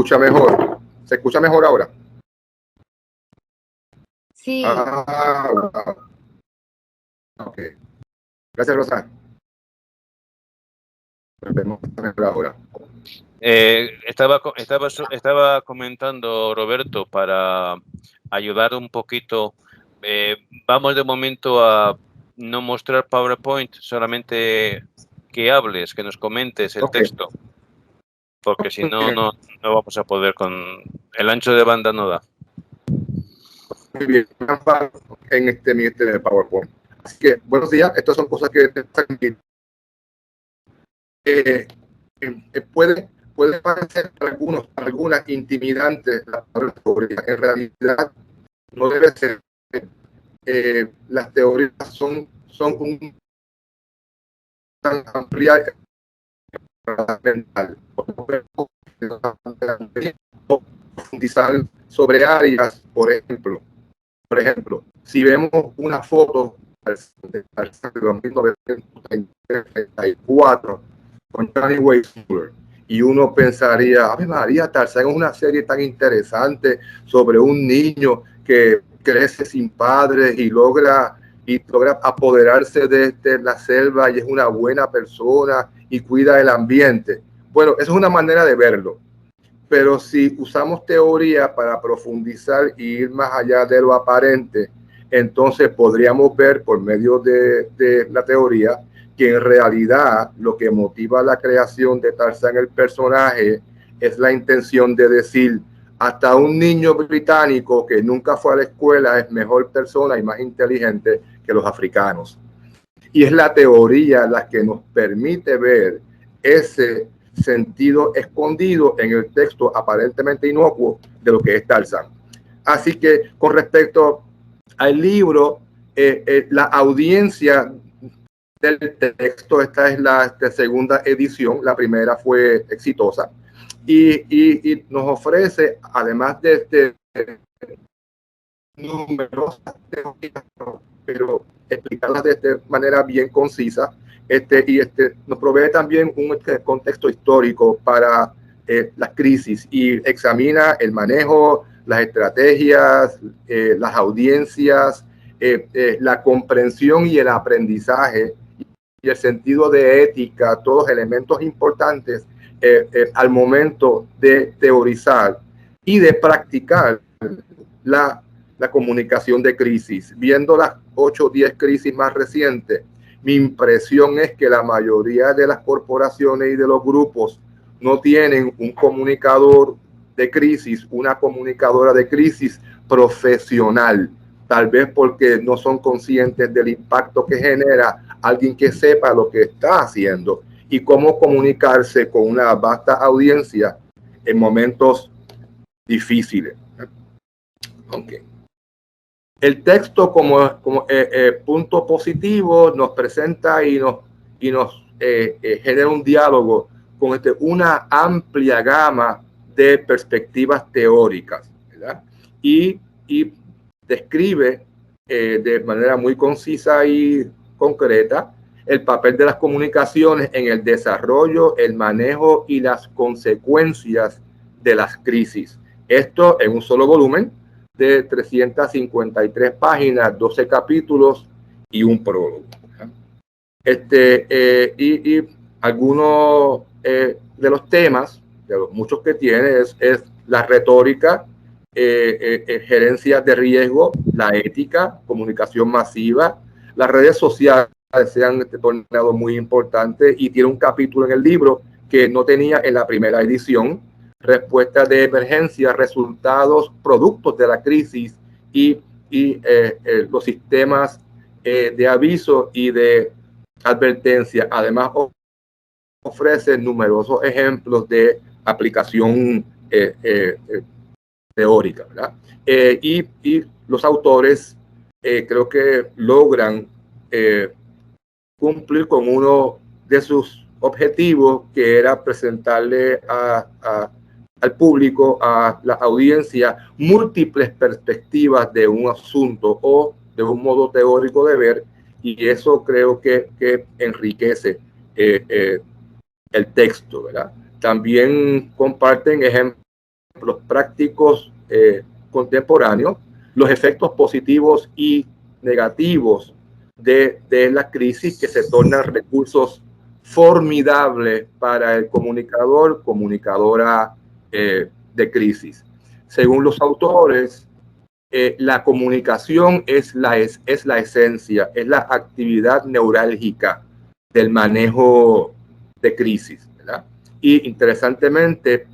escucha mejor. ¿Se escucha mejor ahora? Sí. Wow. Ok. Gracias, Rosa. Vemos ahora. Estaba comentando, Roberto, para ayudar un poquito. Vamos de momento a no mostrar PowerPoint, solamente que hables, que nos comentes el texto, porque si no, no vamos a poder con el ancho de banda, no da. Muy bien, en este PowerPoint. Así que, buenos días, estas son cosas que puede parecer para algunas intimidantes la teoría. En realidad, no debe ser. Las teorías son un tan amplia mental. Profundizar sobre áreas, por ejemplo, si vemos una foto de 1934 con Johnny Weissmuller y uno pensaría, ¡Ave María! Tarzán es una serie tan interesante sobre un niño que crece sin padres y logra apoderarse de la selva y es una buena persona y cuida el ambiente. Bueno, eso es una manera de verlo. Pero si usamos teoría para profundizar y ir más allá de lo aparente, entonces podríamos ver por medio de la teoría que en realidad lo que motiva la creación de Tarzán, el personaje, es la intención de decir, hasta un niño británico que nunca fue a la escuela es mejor persona y más inteligente que los africanos. Y es la teoría la que nos permite ver ese sentido escondido en el texto aparentemente inocuo de lo que es Tarzán. Así que con respecto al libro, la audiencia del texto, esta es la segunda edición, la primera fue exitosa y nos ofrece, además de numerosas teorías, pero explicarlas de manera bien concisa, nos provee también un contexto histórico para las crisis y examina el manejo, las estrategias, las audiencias, la comprensión y el aprendizaje y el sentido de ética, todos elementos importantes al momento de teorizar y de practicar la comunicación de crisis. Viendo las 8 o 10 crisis más recientes, mi impresión es que la mayoría de las corporaciones y de los grupos no tienen un comunicador de crisis, una comunicadora de crisis profesional, tal vez porque no son conscientes del impacto que genera alguien que sepa lo que está haciendo y cómo comunicarse con una vasta audiencia en momentos difíciles. Okay. El texto como punto positivo nos presenta y nos genera un diálogo con una amplia gama de perspectivas teóricas, ¿verdad? Y describe de manera muy concisa y concreta el papel de las comunicaciones en el desarrollo, el manejo y las consecuencias de las crisis. Esto en un solo volumen de 353 páginas, 12 capítulos y un prólogo. Y algunos de los temas, de los muchos que tiene, es la retórica, gerencia de riesgo, la ética, comunicación masiva, las redes sociales se han tornado muy importantes y tiene un capítulo en el libro que no tenía en la primera edición, respuestas de emergencia, resultados, productos de la crisis y los sistemas de aviso y de advertencia. Además, ofrece numerosos ejemplos de aplicación teórica, ¿verdad? Y los autores creo que logran cumplir con uno de sus objetivos, que era presentarle al público, a la audiencia, múltiples perspectivas de un asunto o de un modo teórico de ver, y eso creo que enriquece el texto, ¿verdad? También comparten ejemplos ejemplos prácticos contemporáneos, los efectos positivos y negativos de la crisis, que se tornan recursos formidables para el comunicador, comunicadora de crisis. Según los autores, la comunicación es la esencia, es la actividad neurálgica del manejo de crisis, ¿verdad? Y interesantemente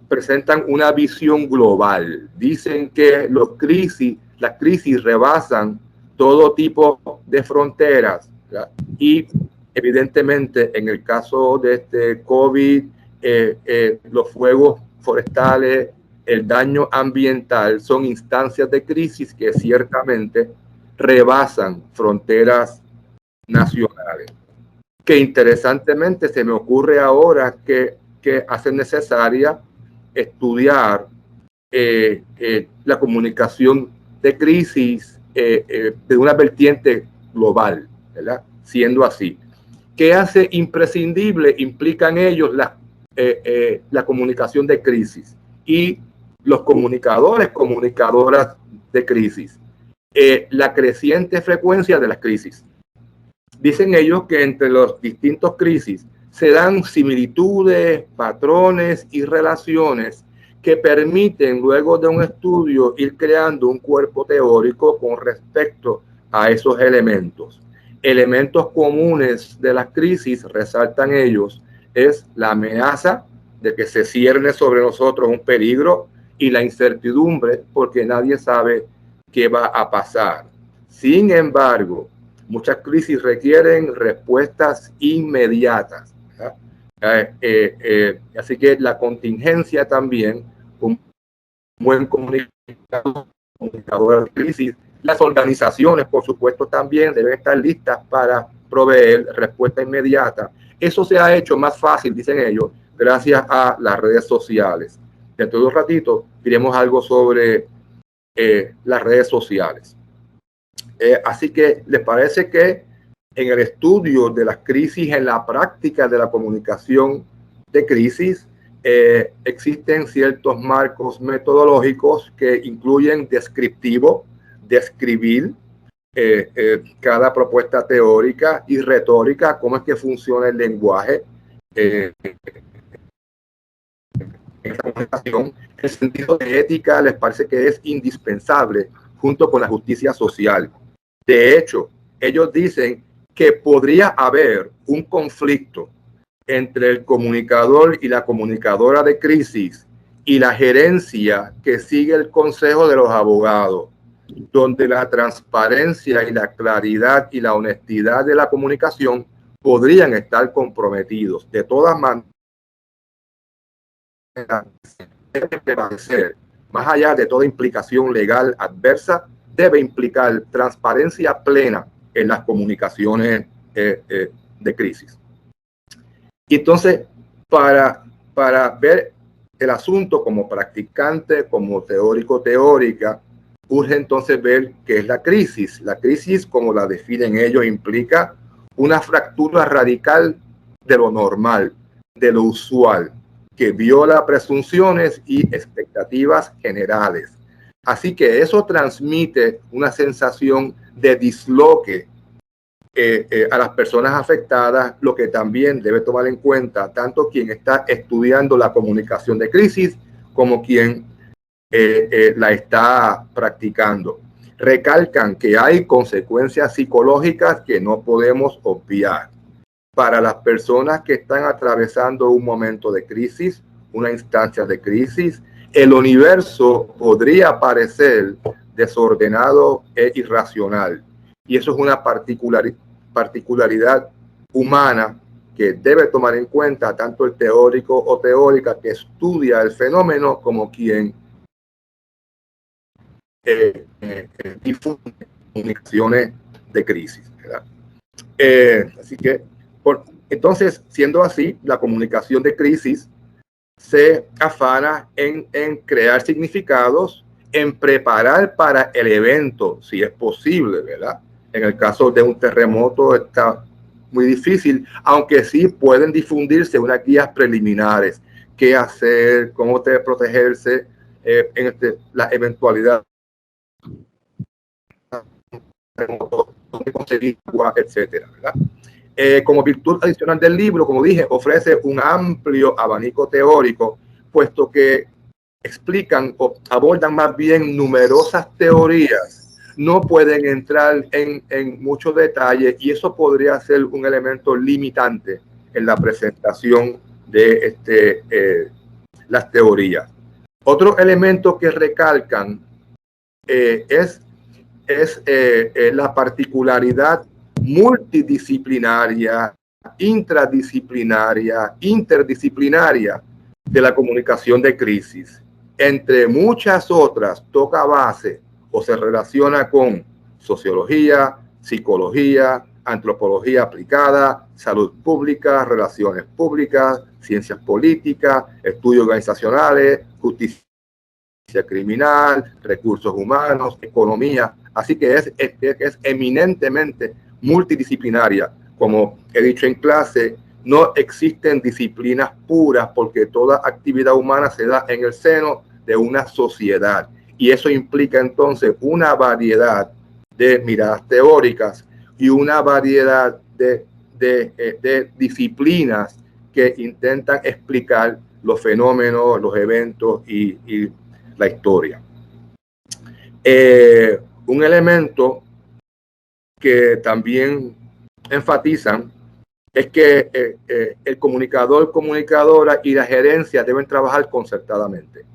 presentan una visión global. Dicen que las crisis rebasan todo tipo de fronteras, ¿verdad? Y evidentemente en el caso de este COVID, los fuegos forestales, el daño ambiental son instancias de crisis que ciertamente rebasan fronteras nacionales. Que interesantemente se me ocurre ahora que hace necesaria estudiar la comunicación de crisis de una vertiente global, ¿verdad? Siendo así. ¿Qué hace imprescindible? Implican ellos la comunicación de crisis y los comunicadores, comunicadoras de crisis. La creciente frecuencia de las crisis. Dicen ellos que entre los distintos crisis se dan similitudes, patrones y relaciones que permiten luego de un estudio ir creando un cuerpo teórico con respecto a esos elementos. Elementos comunes de las crisis, resaltan ellos, es la amenaza de que se cierne sobre nosotros un peligro y la incertidumbre porque nadie sabe qué va a pasar. Sin embargo, muchas crisis requieren respuestas inmediatas. Así que la contingencia también, un buen comunicador de crisis, las organizaciones, por supuesto, también deben estar listas para proveer respuesta inmediata. Eso se ha hecho más fácil, dicen ellos, gracias a las redes sociales. Dentro de un ratito diremos algo sobre las redes sociales. Así que les parece que en el estudio de las crisis, en la práctica de la comunicación de crisis, existen ciertos marcos metodológicos que incluyen descriptivo, describir cada propuesta teórica y retórica, cómo es que funciona el lenguaje en esta comunicación. El sentido de ética les parece que es indispensable junto con la justicia social. De hecho, ellos dicen que podría haber un conflicto entre el comunicador y la comunicadora de crisis y la gerencia que sigue el consejo de los abogados, donde la transparencia y la claridad y la honestidad de la comunicación podrían estar comprometidos. De todas maneras, debe prevalecer, más allá de toda implicación legal adversa, debe implicar transparencia plena en las comunicaciones de crisis. Y entonces, para ver el asunto como practicante, como teórico, teórica, urge entonces ver qué es la crisis. La crisis, como la definen ellos, implica una fractura radical de lo normal, de lo usual, que viola presunciones y expectativas generales. Así que eso transmite una sensación de disloque a las personas afectadas, lo que también debe tomar en cuenta tanto quien está estudiando la comunicación de crisis como quien la está practicando. Recalcan que hay consecuencias psicológicas que no podemos obviar. Para las personas que están atravesando un momento de crisis, una instancia de crisis, el universo podría parecer desordenado e irracional. Y eso es una particularidad humana que debe tomar en cuenta tanto el teórico o teórica que estudia el fenómeno como quien difunde comunicaciones de crisis, ¿verdad? Así que, entonces, siendo así, la comunicación de crisis se afana en crear significados, en preparar para el evento, si es posible, ¿verdad? En el caso de un terremoto está muy difícil, aunque sí pueden difundirse unas guías preliminares qué hacer, cómo debe protegerse en la eventualidad de conseguir agua, etcétera, ¿verdad? Como virtud adicional del libro, como dije, ofrece un amplio abanico teórico, puesto que explican o abordan más bien numerosas teorías. No pueden entrar en muchos detalles y eso podría ser un elemento limitante en la presentación de las teorías. Otro elemento que recalcan es la particularidad multidisciplinaria, intradisciplinaria, interdisciplinaria de la comunicación de crisis. Entre muchas otras, toca base o se relaciona con sociología, psicología, antropología aplicada, salud pública, relaciones públicas, ciencias políticas, estudios organizacionales, justicia criminal, recursos humanos, economía. Así que es eminentemente multidisciplinaria. Como he dicho en clase, no existen disciplinas puras porque toda actividad humana se da en el seno de una sociedad. Y eso implica entonces una variedad de miradas teóricas y una variedad de disciplinas que intentan explicar los fenómenos, los eventos y la historia. Un elemento que también enfatizan es que el comunicador, comunicadora y la gerencia deben trabajar concertadamente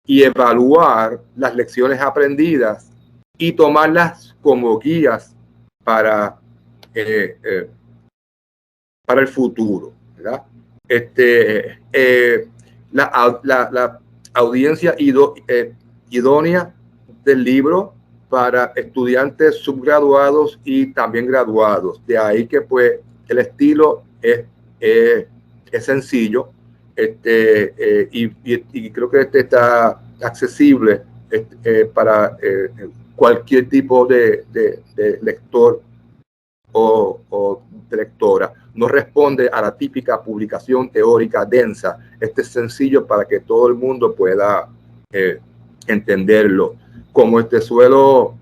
y evaluar las lecciones aprendidas y tomarlas como guías para el futuro, ¿verdad? La audiencia idónea del libro para estudiantes subgraduados y también graduados. De ahí que pues el estilo es sencillo y creo que está accesible para cualquier tipo de lector o lectora. No responde a la típica publicación teórica densa. Este es sencillo para que todo el mundo pueda entenderlo. Como suelo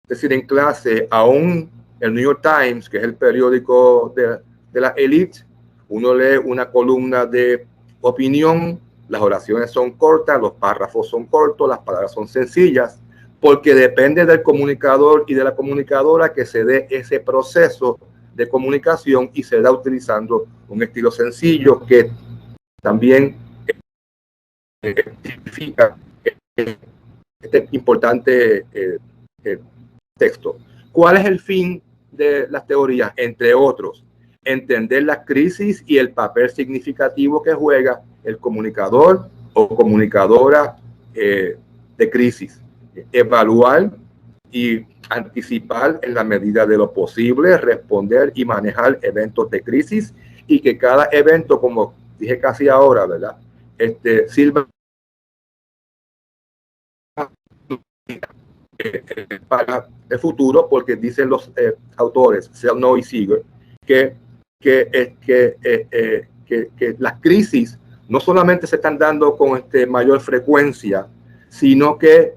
decir en clase, aún el New York Times, que es el periódico de la élite, uno lee una columna de opinión, las oraciones son cortas, los párrafos son cortos, las palabras son sencillas, porque depende del comunicador y de la comunicadora que se dé ese proceso de comunicación y se da utilizando un estilo sencillo que también significa este importante texto. ¿Cuál es el fin de las teorías? Entre otros, entender la crisis y el papel significativo que juega el comunicador o comunicadora de crisis. Evaluar y anticipar en la medida de lo posible, responder y manejar eventos de crisis y que cada evento, como dije casi ahora, ¿verdad? Sirva para el futuro, porque dicen los autores, Selnow y Seeger, que las crisis no solamente se están dando con mayor frecuencia, sino que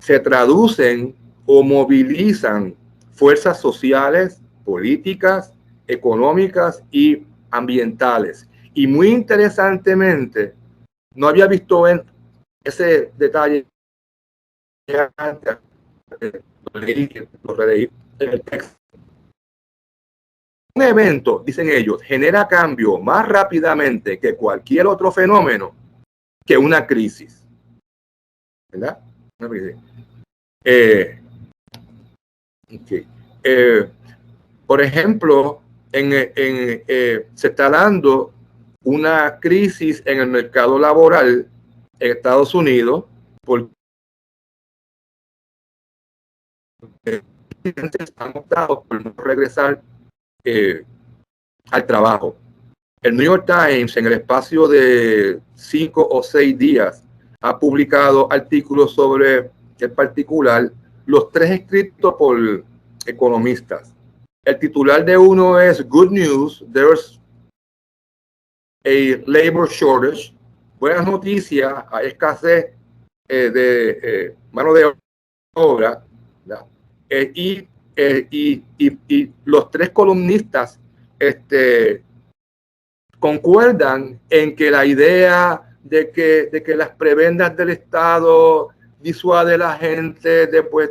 se traducen o movilizan fuerzas sociales, políticas, económicas y ambientales. Y muy interesantemente, no había visto ese detalle antes, lo releí en el texto. Un evento, dicen ellos, genera cambio más rápidamente que cualquier otro fenómeno que una crisis. ¿Verdad? Okay. Por ejemplo, se está dando una crisis en el mercado laboral en Estados Unidos porque están optados por no regresar al trabajo. El New York Times, en el espacio de 5 o 6 días, ha publicado artículos sobre el particular, los 3 escritos por economistas. El titular de uno es Good News, there's a labor shortage. Buenas noticias, hay escasez de mano de obra. Y los tres columnistas concuerdan en que la idea de que las prebendas del Estado disuade a la gente después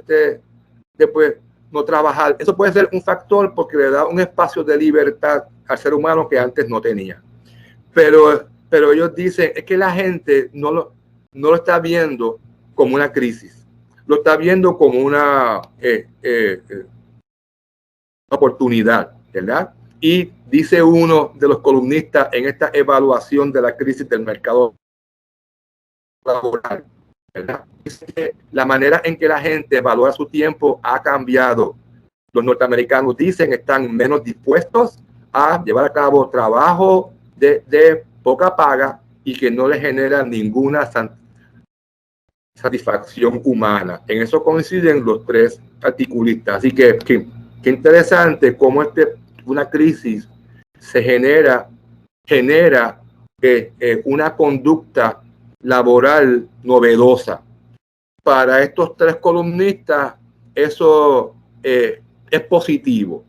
no trabajar, eso puede ser un factor porque le da un espacio de libertad al ser humano que antes no tenía. Pero ellos dicen es que la gente no lo está viendo como una crisis, lo está viendo como una oportunidad, ¿verdad? Y dice uno de los columnistas en esta evaluación de la crisis del mercado laboral, ¿verdad? Dice que la manera en que la gente valora su tiempo ha cambiado. Los norteamericanos dicen están menos dispuestos a llevar a cabo trabajo de poca paga y que no les genera ninguna satisfacción humana. En eso coinciden los tres articulistas. Así que qué interesante cómo una crisis se genera una conducta laboral novedosa. Para estos tres columnistas, eso es positivo.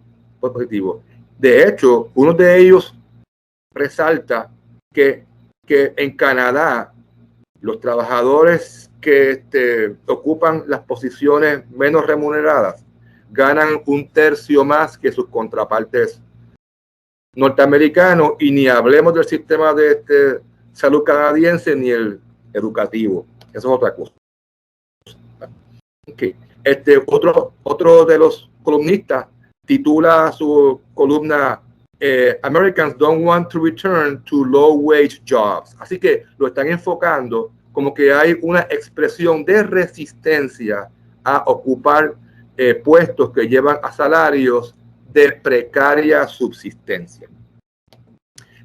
De hecho, uno de ellos resalta que en Canadá los trabajadores que ocupan las posiciones menos remuneradas ganan un tercio más que sus contrapartes norteamericanos, y ni hablemos del sistema de salud canadiense ni el educativo. Eso es otra cosa. Okay. Otro de los columnistas titula su columna Americans don't want to return to low wage jobs. Así que lo están enfocando como que hay una expresión de resistencia a ocupar puestos que llevan a salarios de precaria subsistencia.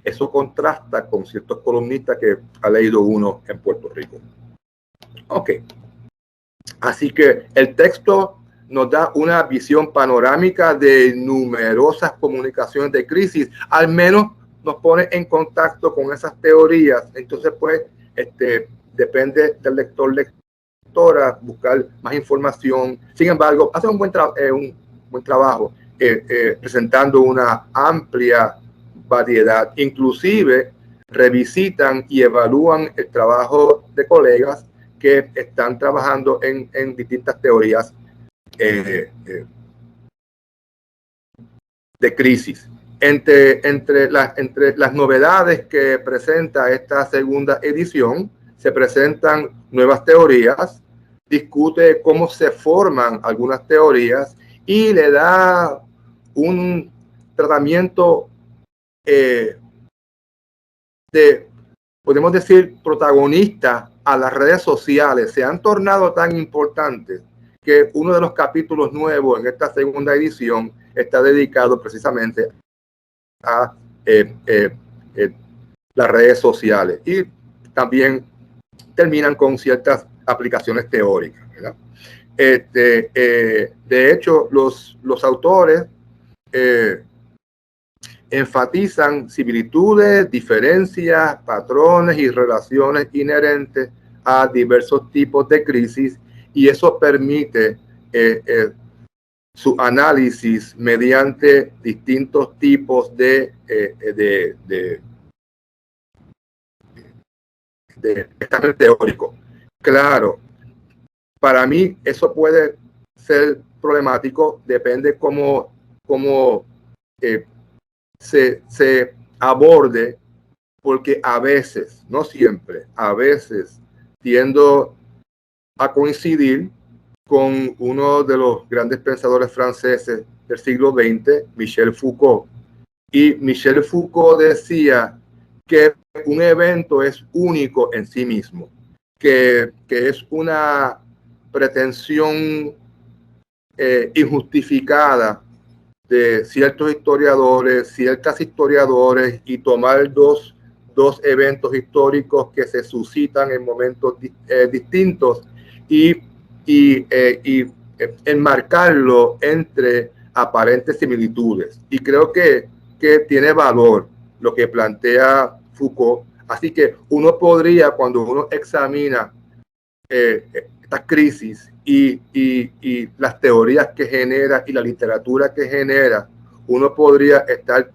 Eso contrasta con ciertos columnistas que ha leído uno en Puerto Rico. Ok. Así que el texto nos da una visión panorámica de numerosas comunicaciones de crisis, al menos nos pone en contacto con esas teorías. Entonces, pues, depende del lectora buscar más información. Sin embargo, hace un buen trabajo presentando una amplia variedad. Inclusive revisitan y evalúan el trabajo de colegas que están trabajando en distintas teorías de crisis. Entre las novedades que presenta esta segunda edición, se presentan nuevas teorías, discute cómo se forman algunas teorías y le da un tratamiento podemos decir, protagonista a las redes sociales. Se han tornado tan importantes que uno de los capítulos nuevos en esta segunda edición está dedicado precisamente a las redes sociales, y también terminan con ciertas aplicaciones teóricas, ¿verdad? De hecho, los autores enfatizan similitudes, diferencias, patrones y relaciones inherentes a diversos tipos de crisis, y eso permite su análisis mediante distintos tipos de examen teórico. Claro, para mí eso puede ser problemático, depende cómo se aborde, porque a veces, no siempre, a veces tiendo a coincidir con uno de los grandes pensadores franceses del siglo XX, Michel Foucault. Y Michel Foucault decía que un evento es único en sí mismo, que es una pretensión injustificada de ciertos ciertas historiadores, y tomar dos eventos históricos que se suscitan en momentos distintos y enmarcarlo entre aparentes similitudes. Y creo que tiene valor lo que plantea Foucault. Así que uno podría, cuando uno examina esta crisis y las teorías que genera y la literatura que genera, uno podría estar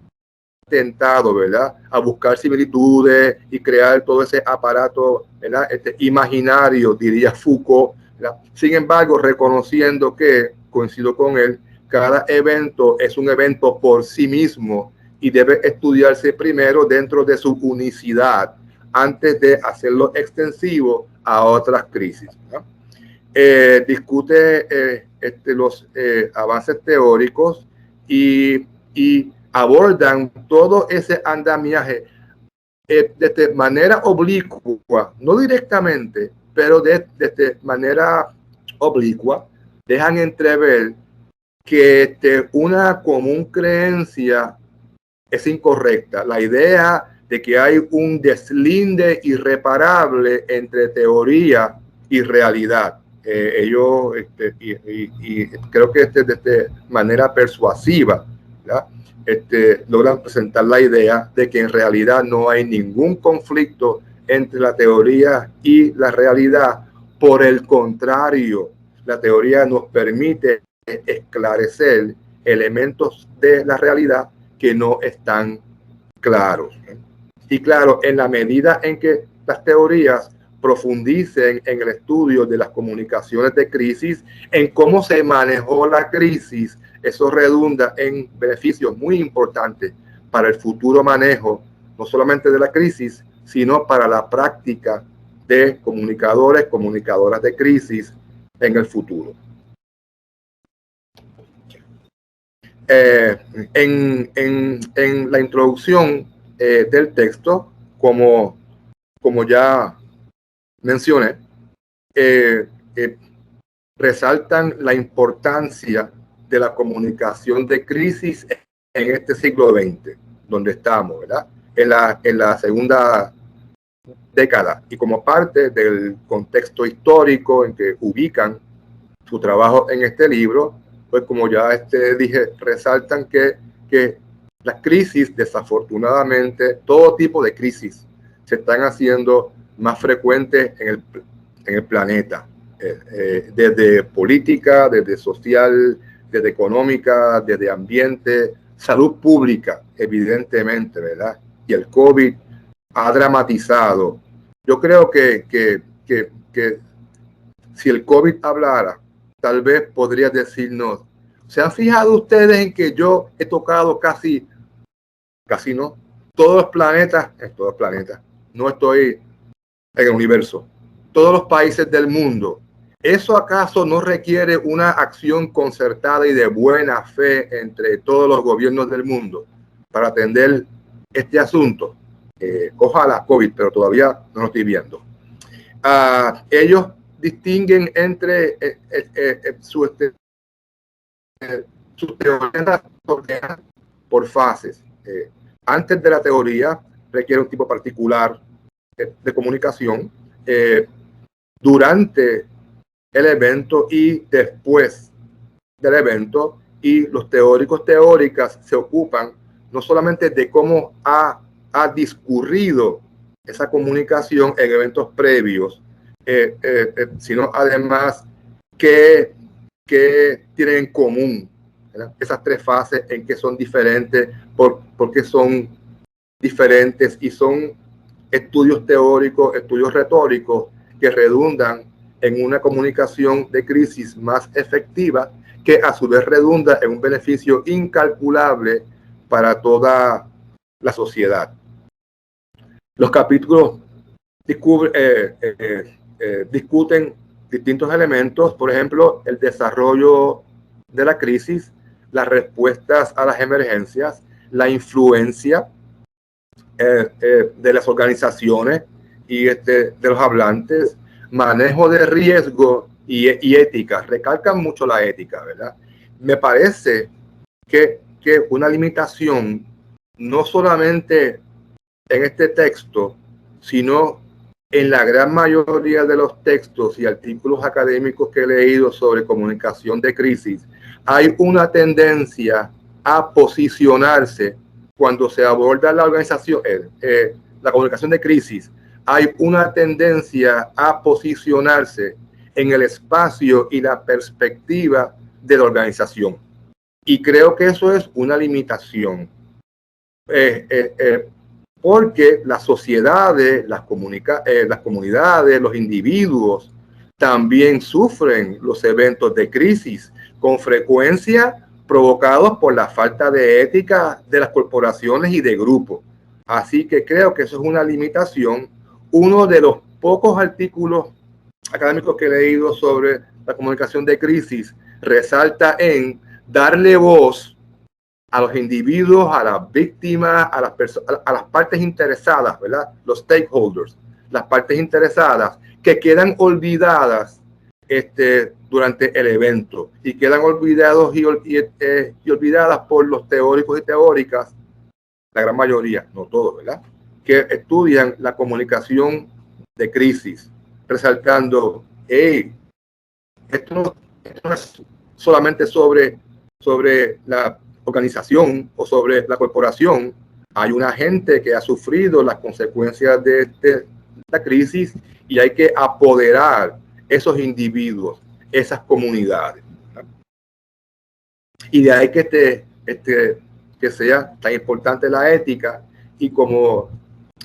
tentado, ¿verdad?, a buscar similitudes y crear todo ese aparato, ¿verdad?, imaginario, diría Foucault, ¿verdad? Sin embargo, reconociendo que, coincido con él, cada evento es un evento por sí mismo y debe estudiarse primero dentro de su unicidad antes de hacerlo extensivo a otras crisis, ¿no? Discute los avances teóricos y abordan todo ese andamiaje de manera oblicua, no directamente, pero de manera oblicua, dejan entrever que una común creencia es incorrecta. La idea de que hay un deslinde irreparable entre teoría y realidad. Ellos, y creo que de manera persuasiva, ¿verdad?, logran presentar la idea de que en realidad no hay ningún conflicto entre la teoría y la realidad. Por el contrario, la teoría nos permite esclarecer elementos de la realidad que no están claros. Y claro, en la medida en que las teorías profundicen en el estudio de las comunicaciones de crisis, en cómo se manejó la crisis, eso redunda en beneficios muy importantes para el futuro manejo, no solamente de la crisis, sino para la práctica de comunicadores, comunicadoras de crisis en el futuro. En la introducción del texto, como ya mencioné, resaltan la importancia de la comunicación de crisis en este siglo XX, donde estamos, ¿verdad?, en la segunda década, y como parte del contexto histórico en que ubican su trabajo en este libro, pues como ya dije, resaltan que las crisis, desafortunadamente, todo tipo de crisis se están haciendo más frecuentes en el planeta, desde política, desde social, desde económica, desde ambiente, salud pública, evidentemente, ¿verdad? Y el COVID ha dramatizado. Yo creo que si el COVID hablara, tal vez podría decirnos, ¿se han fijado ustedes en que yo he tocado casi no, todos los planetas, no estoy en el universo, todos los países del mundo? ¿Eso acaso no requiere una acción concertada y de buena fe entre todos los gobiernos del mundo para atender este asunto? Ojalá COVID, pero todavía no lo estoy viendo. Ellos distinguen entre sus teorías por fases. Antes de la teoría requiere un tipo particular de comunicación, durante el evento y después del evento, y los teóricas se ocupan no solamente de cómo ha discurrido esa comunicación en eventos previos, sino además qué tienen en común, ¿verdad?, esas tres fases, en que son diferentes, porque son diferentes, y son estudios teóricos, estudios retóricos que redundan en una comunicación de crisis más efectiva, que a su vez redunda en un beneficio incalculable para toda la sociedad. Los capítulos discuten distintos elementos, por ejemplo, el desarrollo de la crisis, las respuestas a las emergencias, la influencia de las organizaciones y de los hablantes, manejo de riesgo y ética. Recalcan mucho la ética, ¿verdad? Me parece que una limitación, no solamente en este texto, sino en la gran mayoría de los textos y artículos académicos que he leído sobre comunicación de crisis, hay una tendencia a posicionarse cuando se aborda la organización, la comunicación de crisis, hay una tendencia a posicionarse en el espacio y la perspectiva de la organización. Y creo que eso es una limitación. Porque las sociedades, las comunidades, los individuos también sufren los eventos de crisis, con frecuencia provocados por la falta de ética de las corporaciones y de grupos. Así que creo que eso es una limitación. Uno de los pocos artículos académicos que he leído sobre la comunicación de crisis resalta en darle voz a los individuos, a las víctimas, a las partes interesadas, ¿verdad? Los stakeholders, las partes interesadas que quedan olvidadas durante el evento y quedan olvidados y olvidadas por los teóricos y teóricas, la gran mayoría, no todos, ¿verdad? Que estudian la comunicación de crisis, resaltando, hey, esto no es solamente sobre la organización o sobre la corporación. Hay una gente que ha sufrido las consecuencias de esta crisis y hay que apoderar esos individuos, esas comunidades. Y de ahí que que sea tan importante la ética y, como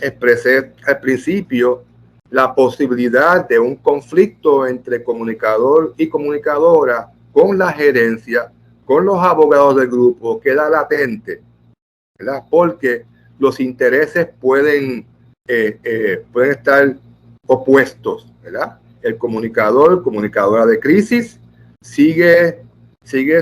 expresé al principio, la posibilidad de un conflicto entre comunicador y comunicadora con la gerencia, con los abogados del grupo, queda latente, ¿verdad? Porque los intereses pueden estar opuestos, ¿verdad? El comunicador, comunicadora de crisis, sigue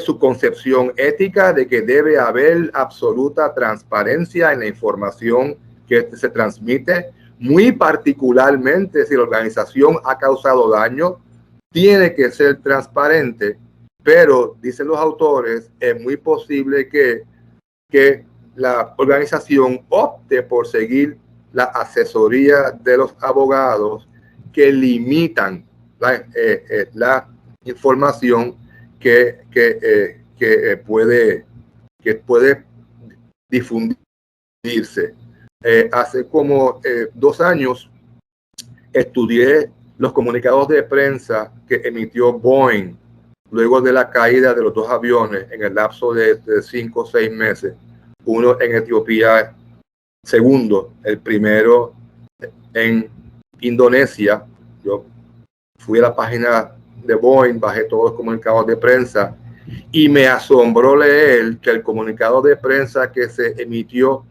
su concepción ética de que debe haber absoluta transparencia en la información que se transmite, muy particularmente si la organización ha causado daño, tiene que ser transparente, pero, dicen los autores, es muy posible que la organización opte por seguir la asesoría de los abogados que limitan la información que puede difundirse. Hace como 2 años estudié los comunicados de prensa que emitió Boeing luego de la caída de los 2 aviones en el lapso de 5 o 6 meses. Uno en Etiopía, el primero en Indonesia. Yo fui a la página de Boeing, bajé todos los comunicados de prensa y me asombró leer que el comunicado de prensa que se emitió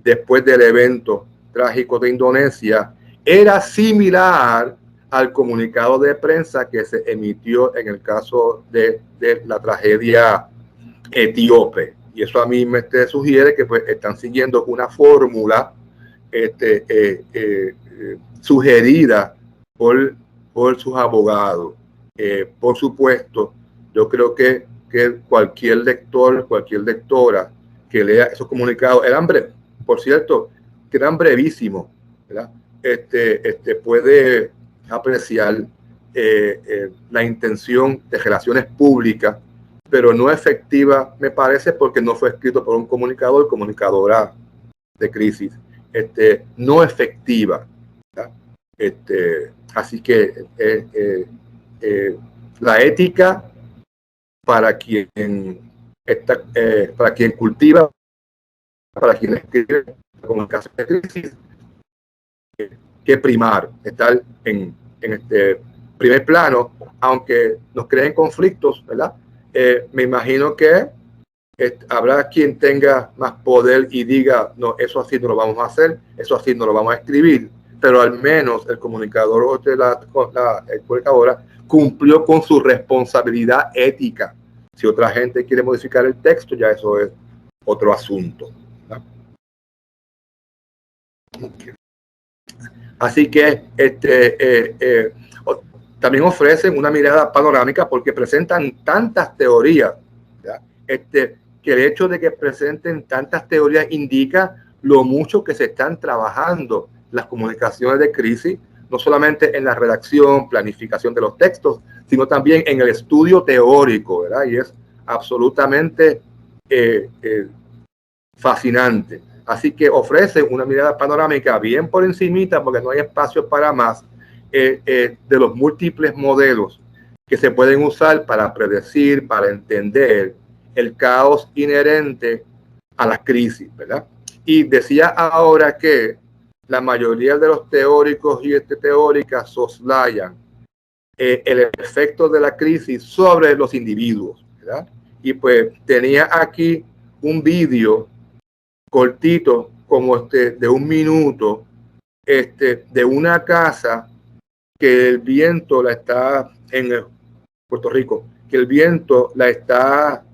después del evento trágico de Indonesia era similar al comunicado de prensa que se emitió en el caso de la tragedia etíope. Y eso a mí me sugiere que pues están siguiendo una fórmula sugerida por sus abogados. Por supuesto, yo creo que cualquier lector, cualquier lectora que lea esos comunicados, por cierto, que eran brevísimos, ¿verdad? Puede apreciar la intención de relaciones públicas, pero no efectiva, me parece, porque no fue escrito por un comunicador, comunicadora de crisis, no efectiva, ¿verdad? Así que la ética para quien cultiva, para quien escribe la comunicación de crisis, que primar, estar en este primer plano, aunque nos creen conflictos, ¿verdad? Me imagino que habrá quien tenga más poder y diga, no, eso así no lo vamos a hacer, eso así no lo vamos a escribir, pero al menos el comunicador o la comunicadora cumplió con su responsabilidad ética. Si otra gente quiere modificar el texto, ya eso es otro asunto, ¿verdad? Okay. Así que también ofrecen una mirada panorámica porque presentan tantas teorías, ¿verdad? Que el hecho de que presenten tantas teorías indica lo mucho que se están trabajando las comunicaciones de crisis, no solamente en la redacción, planificación de los textos, sino también en el estudio teórico, ¿verdad? Y es absolutamente fascinante. Así que ofrece una mirada panorámica bien por encimita, porque no hay espacio para más, de los múltiples modelos que se pueden usar para predecir, para entender el caos inherente a la crisis, ¿verdad? Y decía ahora que la mayoría de los teóricos y teóricas soslayan el efecto de la crisis sobre los individuos, ¿verdad? Y pues tenía aquí un vídeo cortito, como de 1 minuto, de una casa que el viento la está en Puerto Rico, que el viento la está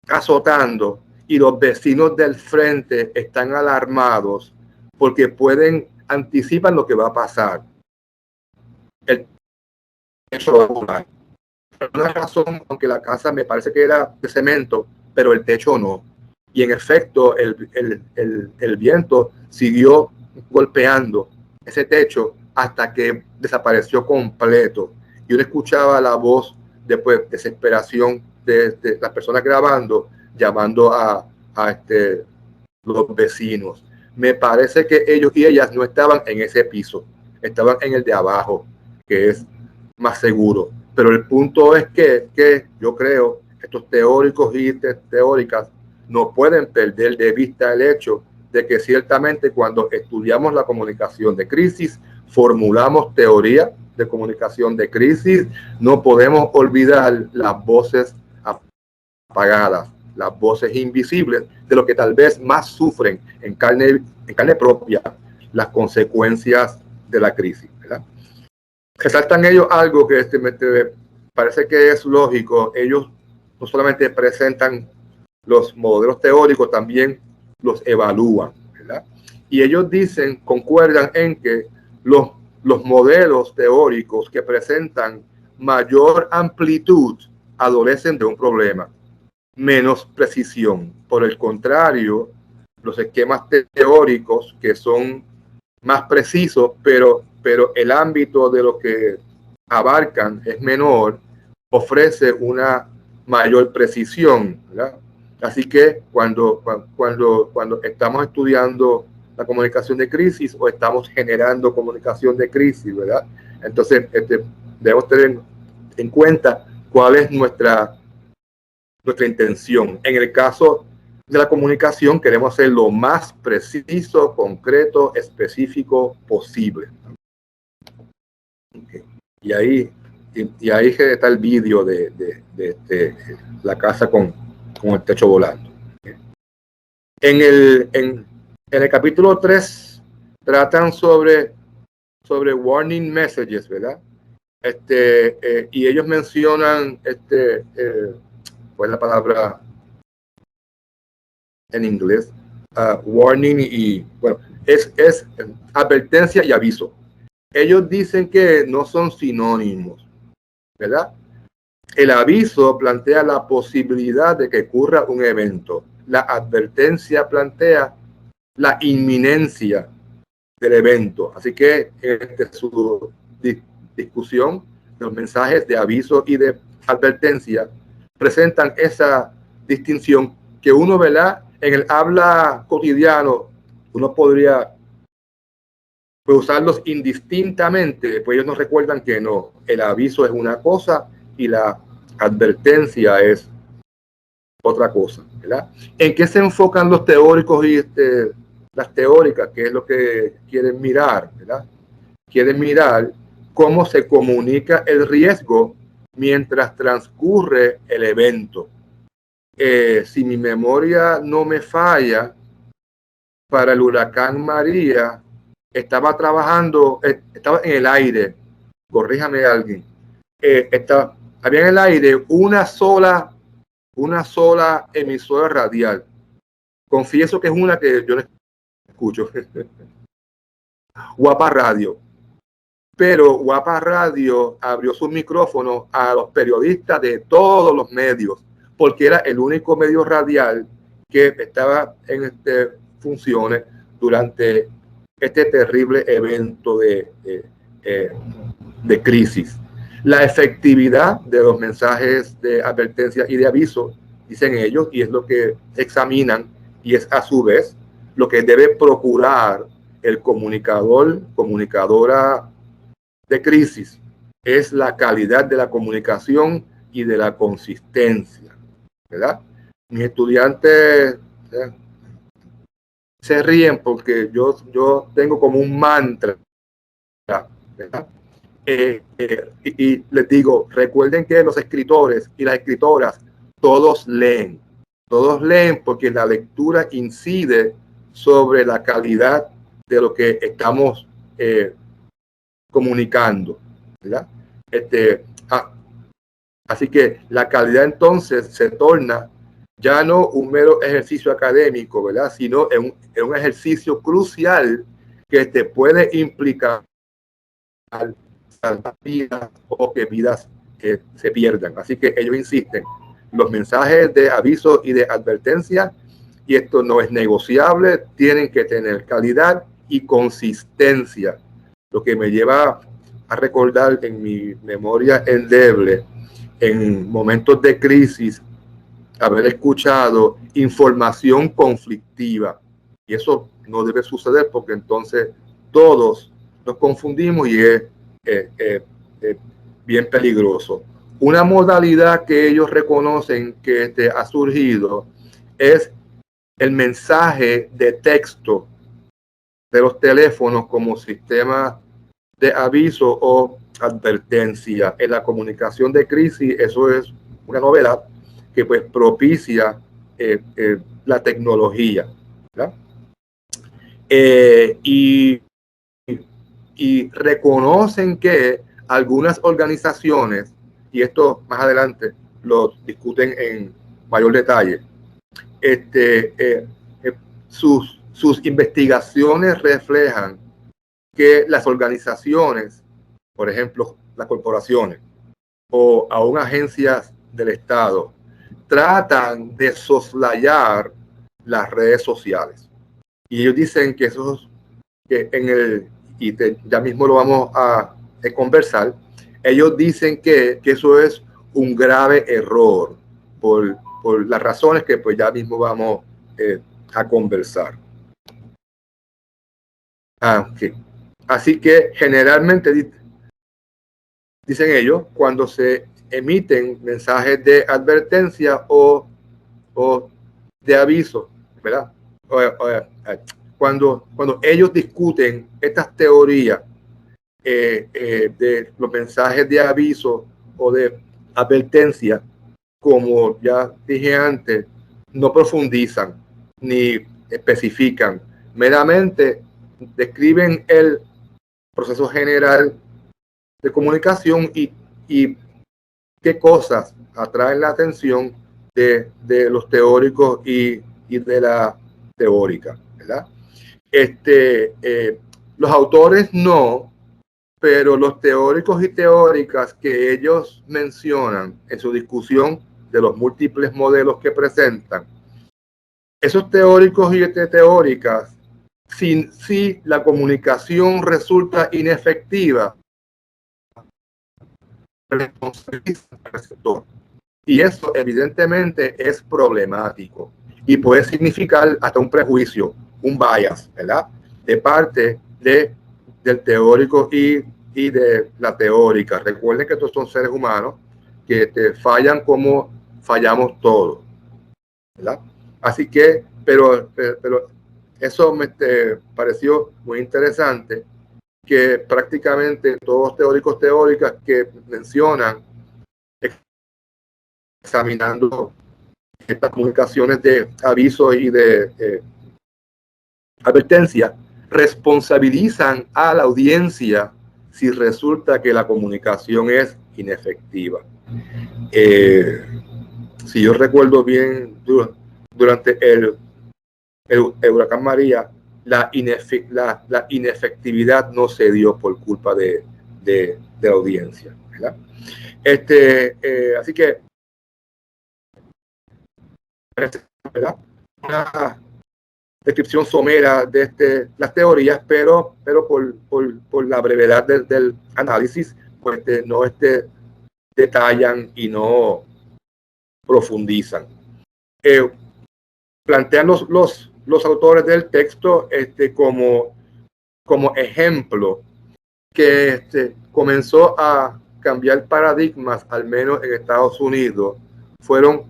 azotando y los vecinos del frente están alarmados porque anticipan lo que va a pasar. El techo va a volar. Por una razón, aunque la casa me parece que era de cemento, pero el techo no. Y en efecto, el viento siguió golpeando ese techo hasta que desapareció completo. Y uno escuchaba la voz después, desesperación de las personas grabando, llamando a los vecinos. Me parece que ellos y ellas no estaban en ese piso, estaban en el de abajo, que es más seguro. Pero el punto es que yo creo que estos teóricos y teóricas no pueden perder de vista el hecho de que ciertamente cuando estudiamos la comunicación de crisis, formulamos teoría de comunicación de crisis, no podemos olvidar las voces apagadas, las voces invisibles de lo que tal vez más sufren en carne propia las consecuencias de la crisis, ¿verdad? Resaltan ellos algo que me parece que es lógico. Ellos no solamente presentan los modelos teóricos, también los evalúan, ¿verdad? Y ellos dicen, concuerdan en que los modelos teóricos que presentan mayor amplitud adolecen de un problema, menos precisión. Por el contrario, los esquemas teóricos que son más precisos, pero el ámbito de lo que abarcan es menor, ofrece una mayor precisión, ¿verdad? Así que cuando estamos estudiando la comunicación de crisis o estamos generando comunicación de crisis, ¿verdad? Entonces debemos tener en cuenta cuál es nuestra intención. En el caso de la comunicación, queremos ser lo más preciso, concreto, específico posible. Okay. Y ahí está el vídeo de la casa con el techo volando. Okay. En el capítulo 3 tratan sobre warning messages, ¿verdad? Y ellos mencionan ¿cuál es la palabra en inglés? Warning y, bueno, es advertencia y aviso. Ellos dicen que no son sinónimos, ¿verdad? El aviso plantea la posibilidad de que ocurra un evento. La advertencia plantea la inminencia del evento. Así que en su discusión, los mensajes de aviso y de advertencia presentan esa distinción que uno, ¿verdad? En el habla cotidiano, uno podría usarlos indistintamente, pues ellos nos recuerdan que no, el aviso es una cosa y la advertencia es otra cosa, ¿verdad? ¿En qué se enfocan los teóricos y las teóricas? ¿Qué es lo que quieren mirar, ¿verdad? Quieren mirar cómo se comunica el riesgo mientras transcurre el evento. Si mi memoria no me falla, para el huracán María, estaba estaba en el aire, corríjame alguien, había en el aire una sola emisora radial. Confieso que es una que yo no escucho, Guapa Radio. Pero Guapa Radio abrió sus micrófonos a los periodistas de todos los medios, porque era el único medio radial que estaba en funciones durante este terrible evento de crisis. La efectividad de los mensajes de advertencia y de aviso, dicen ellos, y es lo que examinan, y es a su vez lo que debe procurar el comunicadora de crisis es la calidad de la comunicación y de la consistencia, ¿verdad? Mis estudiantes se ríen porque yo tengo como un mantra, ¿verdad? Y les digo, recuerden que los escritores y las escritoras todos leen porque la lectura incide sobre la calidad de lo que estamos comunicando, ¿verdad? Así que la calidad entonces se torna ya no un mero ejercicio académico, ¿verdad? Sino en un ejercicio crucial que te puede implicar salvar vidas o que vidas se pierdan. Así que ellos insisten, los mensajes de aviso y de advertencia, y esto no es negociable, tienen que tener calidad y consistencia, lo que me lleva a recordar en mi memoria endeble, en momentos de crisis, haber escuchado información conflictiva, y eso no debe suceder porque entonces todos nos confundimos y es bien peligroso. Una modalidad que ellos reconocen que ha surgido es el mensaje de texto de los teléfonos como sistema de aviso o advertencia. En la comunicación de crisis, eso es una novedad que pues propicia la tecnología, ¿verdad? Y reconocen que algunas organizaciones, y esto más adelante lo discuten en mayor detalle, sus investigaciones reflejan que las organizaciones, por ejemplo, las corporaciones o aún agencias del Estado, tratan de soslayar las redes sociales. Y ellos dicen que eso que ya mismo lo vamos a conversar, ellos dicen que eso es un grave error por las razones que pues ya mismo vamos a conversar. Okay. Así que generalmente dicen ellos, cuando se emiten mensajes de advertencia o de aviso, ¿verdad? Cuando ellos discuten estas teorías de los mensajes de aviso o de advertencia, como ya dije antes, no profundizan ni especifican, meramente describen el proceso general de comunicación y qué cosas atraen la atención de los teóricos y de la teórica, ¿verdad? Los autores no, pero los teóricos y teóricas que ellos mencionan en su discusión de los múltiples modelos que presentan, esos teóricos y teóricas, si la comunicación resulta inefectiva, responsabilizan al receptor. Y eso evidentemente es problemático y puede significar hasta un prejuicio, un bias, ¿verdad? De parte del teórico y de la teórica. Recuerden que estos son seres humanos que fallan como fallamos todos, ¿verdad? Así que, pero eso me pareció muy interesante, que prácticamente todos los teóricos teóricas que mencionan, examinando estas comunicaciones de aviso y de advertencia, responsabilizan a la audiencia si resulta que la comunicación es inefectiva. Si yo recuerdo bien, durante el huracán María, la inefectividad no se dio por culpa de la audiencia, ¿verdad? Así que, ¿verdad? Una descripción somera de las teorías, pero por la brevedad del análisis, pues no detallan y no profundizan. Plantean los los autores del texto como ejemplo que comenzó a cambiar paradigmas, al menos en Estados Unidos, fueron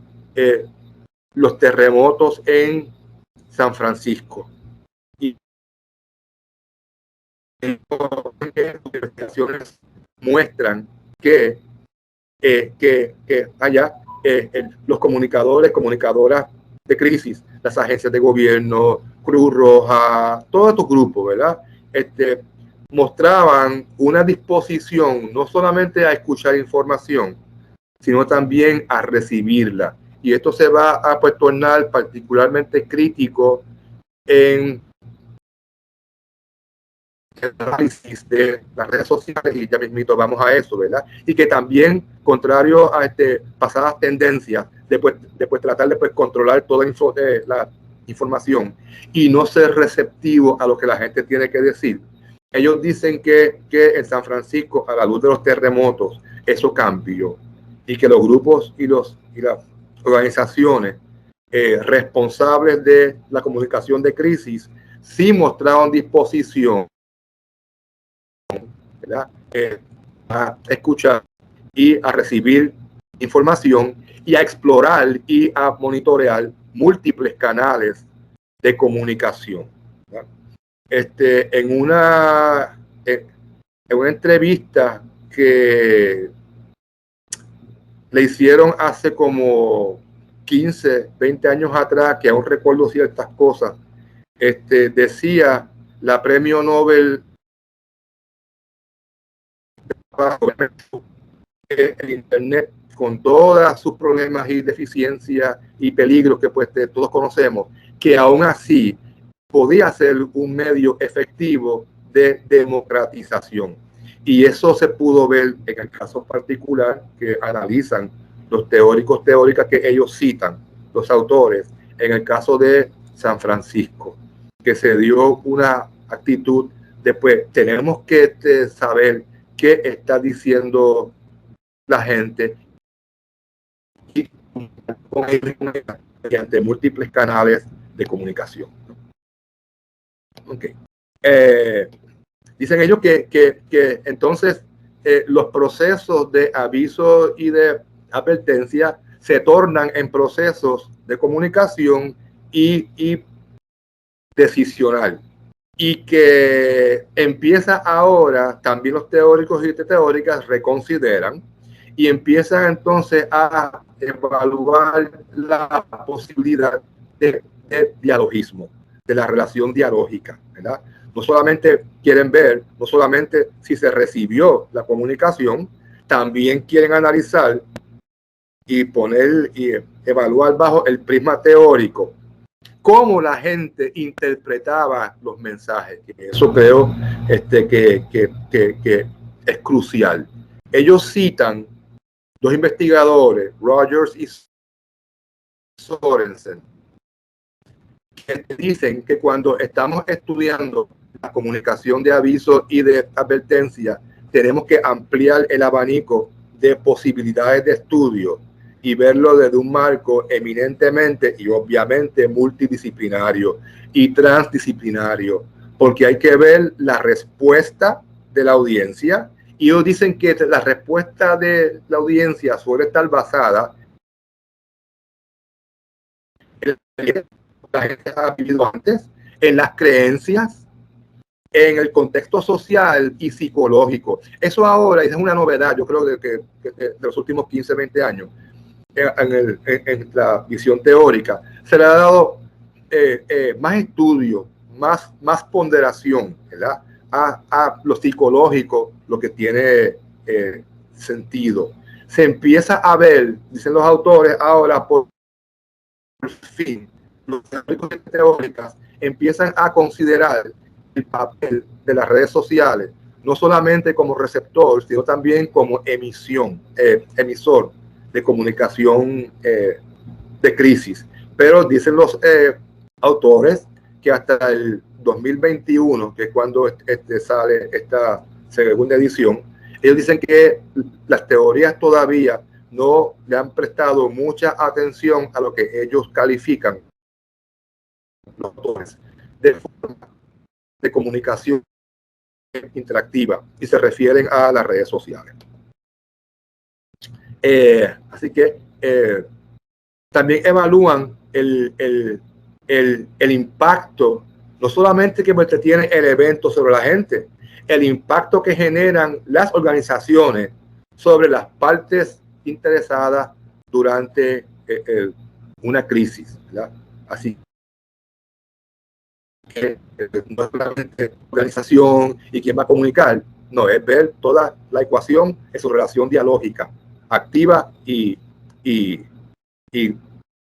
los terremotos en San Francisco. Y investigaciones muestran que allá los comunicadoras de crisis, las agencias de gobierno, Cruz Roja, todos estos grupos, ¿verdad? Mostraban una disposición no solamente a escuchar información, sino también a recibirla. Y esto se va a pues, tornar particularmente crítico en el análisis de las redes sociales, y ya mismito vamos a eso, ¿verdad? Y que también, contrario a pasadas tendencias, después tratar de controlar toda la información y no ser receptivo a lo que la gente tiene que decir. Ellos dicen que en San Francisco, a la luz de los terremotos, eso cambió y que los grupos y las organizaciones responsables de la comunicación de crisis sí mostraron disposición, ¿verdad? A escuchar y a recibir información y a explorar y a monitorear múltiples canales de comunicación. En una entrevista que le hicieron hace como 15, 20 años atrás, que aún recuerdo ciertas cosas, decía la premio Nobel el Internet, con todos sus problemas y deficiencias y peligros que pues todos conocemos, que aún así podía ser un medio efectivo de democratización. Y eso se pudo ver en el caso particular que analizan los teóricas que ellos citan, los autores, en el caso de San Francisco, que se dio una actitud de pues tenemos que saber qué está diciendo la gente y mediante múltiples canales de comunicación. Okay. Dicen ellos que entonces los procesos de aviso y de advertencia se tornan en procesos de comunicación y decisional, y que empieza ahora también los teóricos y teóricas reconsideran y empiezan entonces a evaluar la posibilidad de dialogismo, de la relación dialógica, ¿verdad? No solamente quieren ver, no solamente si se recibió la comunicación, también quieren analizar y poner y evaluar bajo el prisma teórico cómo la gente interpretaba los mensajes. Eso creo que es crucial. Ellos citan dos investigadores, Rogers y Sorensen, que dicen que cuando estamos estudiando la comunicación de aviso y de advertencia, tenemos que ampliar el abanico de posibilidades de estudio y verlo desde un marco eminentemente y obviamente multidisciplinario y transdisciplinario, porque hay que ver la respuesta de la audiencia, y ellos dicen que la respuesta de la audiencia suele estar basada en la gente ha vivido antes, en las creencias, en el contexto social y psicológico. Eso ahora es una novedad, yo creo que de los últimos 15, 20 años, en la visión teórica, se le ha dado más estudio, más ponderación, ¿verdad? A lo psicológico, lo que tiene sentido. Se empieza a ver, dicen los autores, ahora por fin, los teóricos y teóricas empiezan a considerar el papel de las redes sociales, no solamente como receptor, sino también como emisor de comunicación de crisis. Pero dicen los autores que hasta el 2021, que es cuando sale esta segunda edición, ellos dicen que las teorías todavía no le han prestado mucha atención a lo que ellos califican los autores de forma de comunicación interactiva y se refieren a las redes sociales. Así que también evalúan el impacto, no solamente que tiene el evento sobre la gente, el impacto que generan las organizaciones sobre las partes interesadas durante una crisis, ¿verdad? Así que no es solamente organización y quién va a comunicar, no, es ver toda la ecuación en su relación dialógica, activa y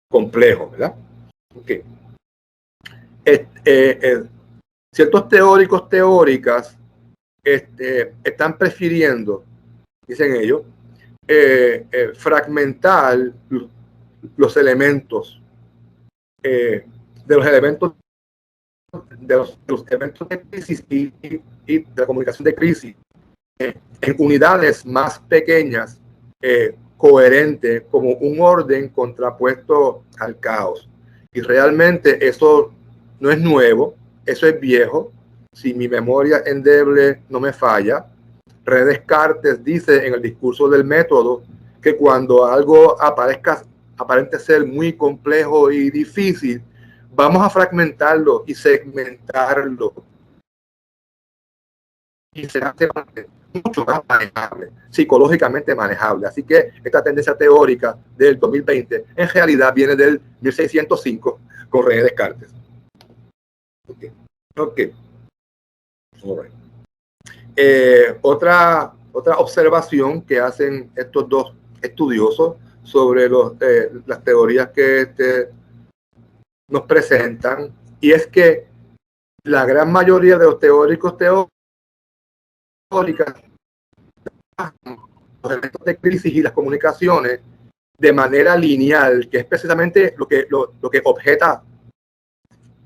complejo, ¿verdad? Okay. Ciertos teóricos, teóricas, están prefiriendo, dicen ellos, fragmentar los elementos de los elementos de los eventos de crisis y de la comunicación de crisis en unidades más pequeñas, coherentes, como un orden contrapuesto al caos. Y realmente eso no es nuevo, eso es viejo. Si mi memoria endeble no me falla, René Descartes dice en el discurso del método que cuando algo aparente ser muy complejo y difícil, vamos a fragmentarlo y segmentarlo. Y será mucho más manejable, psicológicamente manejable. Así que esta tendencia teórica del 2020 en realidad viene del 1605 con René Descartes. Okay. Otra observación que hacen estos dos estudiosos sobre las teorías que nos presentan, y es que la gran mayoría de los teóricos teóricas, los elementos de crisis y las comunicaciones de manera lineal, que es precisamente lo que objeta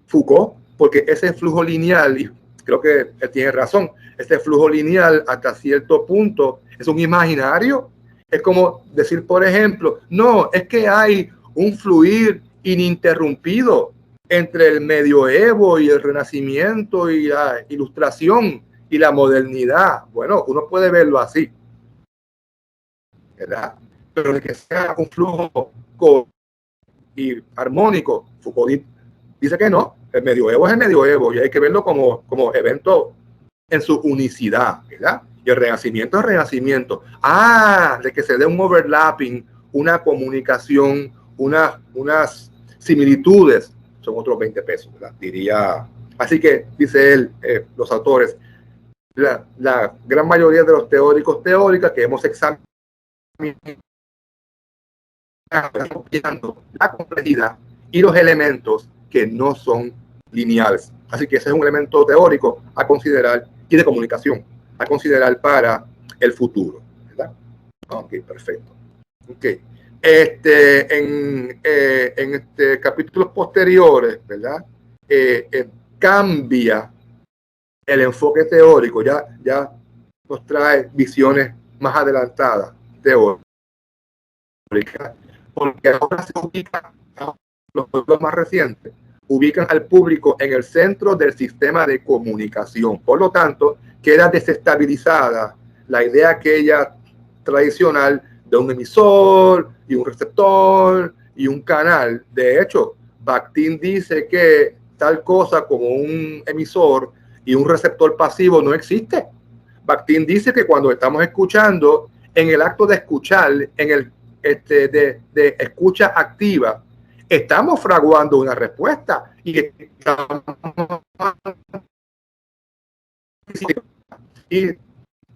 Foucault, porque ese flujo lineal, y creo que él tiene razón, este flujo lineal hasta cierto punto es un imaginario. Es como decir, por ejemplo, no, es que hay un fluir ininterrumpido entre el medioevo y el renacimiento y la ilustración y la modernidad. Bueno, uno puede verlo así, ¿verdad? Pero de que sea un flujo y armónico, Foucault dice que no. El medioevo es el medioevo y hay que verlo como evento en su unicidad, ¿verdad? Y el renacimiento es renacimiento. De que se dé un overlapping, una comunicación, unas similitudes, son otros 20 pesos, ¿verdad? Diría. Así que, dice él, los autores, la gran mayoría de los teóricos, teóricas que hemos examinado la complejidad y los elementos que no son lineales. Así que ese es un elemento teórico a considerar y de comunicación a considerar para el futuro, ¿verdad? Ok, perfecto. Ok. En capítulos posteriores, ¿verdad? Cambia el enfoque teórico, ya nos trae visiones más adelantadas, teóricas, porque ahora se ubica, los pueblos más recientes, ubican al público en el centro del sistema de comunicación. Por lo tanto, queda desestabilizada la idea aquella tradicional de un emisor y un receptor y un canal. De hecho, Bakhtin dice que tal cosa como un emisor y un receptor pasivo no existe. Bakhtin dice que cuando estamos escuchando, en el acto de escuchar, en el de escucha activa, estamos fraguando una respuesta y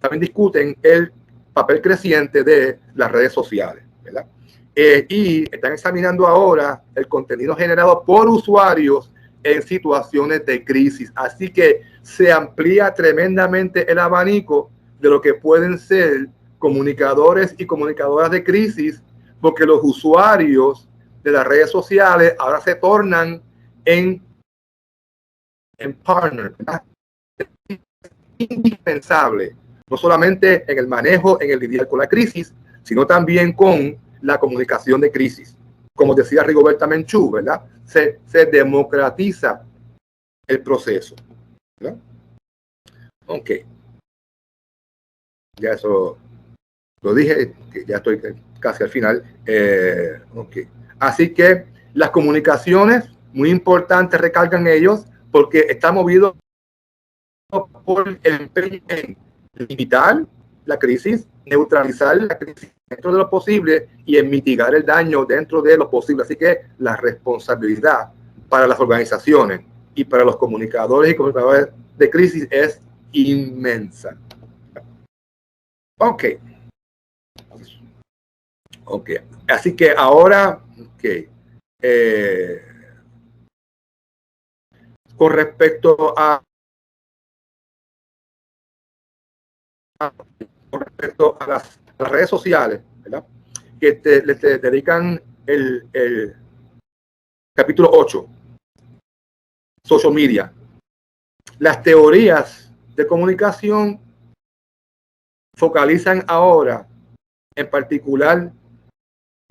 también discuten el papel creciente de las redes sociales, ¿verdad? Y están examinando ahora el contenido generado por usuarios en situaciones de crisis. Así que se amplía tremendamente el abanico de lo que pueden ser comunicadores y comunicadoras de crisis, porque los usuarios de las redes sociales ahora se tornan en partner, ¿verdad? Indispensable, no solamente en el manejo, en el lidiar con la crisis, sino también con la comunicación de crisis, como decía Rigoberta Menchú, ¿verdad? Se democratiza el proceso, ¿verdad? Ok. Ya eso lo dije, que ya estoy casi al final. Ok. Así que las comunicaciones, muy importantes, recalcan ellos, porque está movido por el empeño en limitar la crisis, neutralizar la crisis dentro de lo posible y en mitigar el daño dentro de lo posible. Así que la responsabilidad para las organizaciones y para los comunicadores y comunicadores de crisis es inmensa. Ok. Ok. Así que ahora, okay. Con respecto a las redes sociales, ¿verdad? Que le dedican el capítulo 8, social media. Las teorías de comunicación focalizan ahora, en particular,